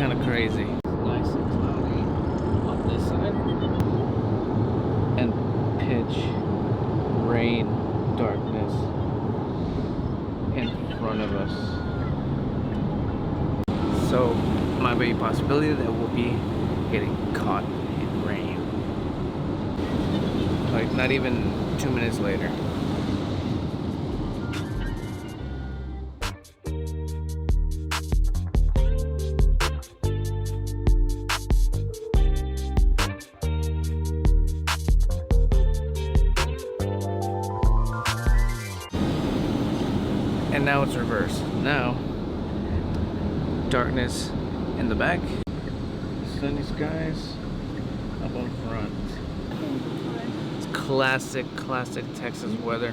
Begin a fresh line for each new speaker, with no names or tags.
kind of crazy. Nice and cloudy on this side, and pitch rain, darkness in front of us. So, might be a possibility that we'll be getting caught in rain. Like, not even 2 minutes later. And now it's reversed. Now, darkness in the back, sunny skies up on front. It's classic Texas weather.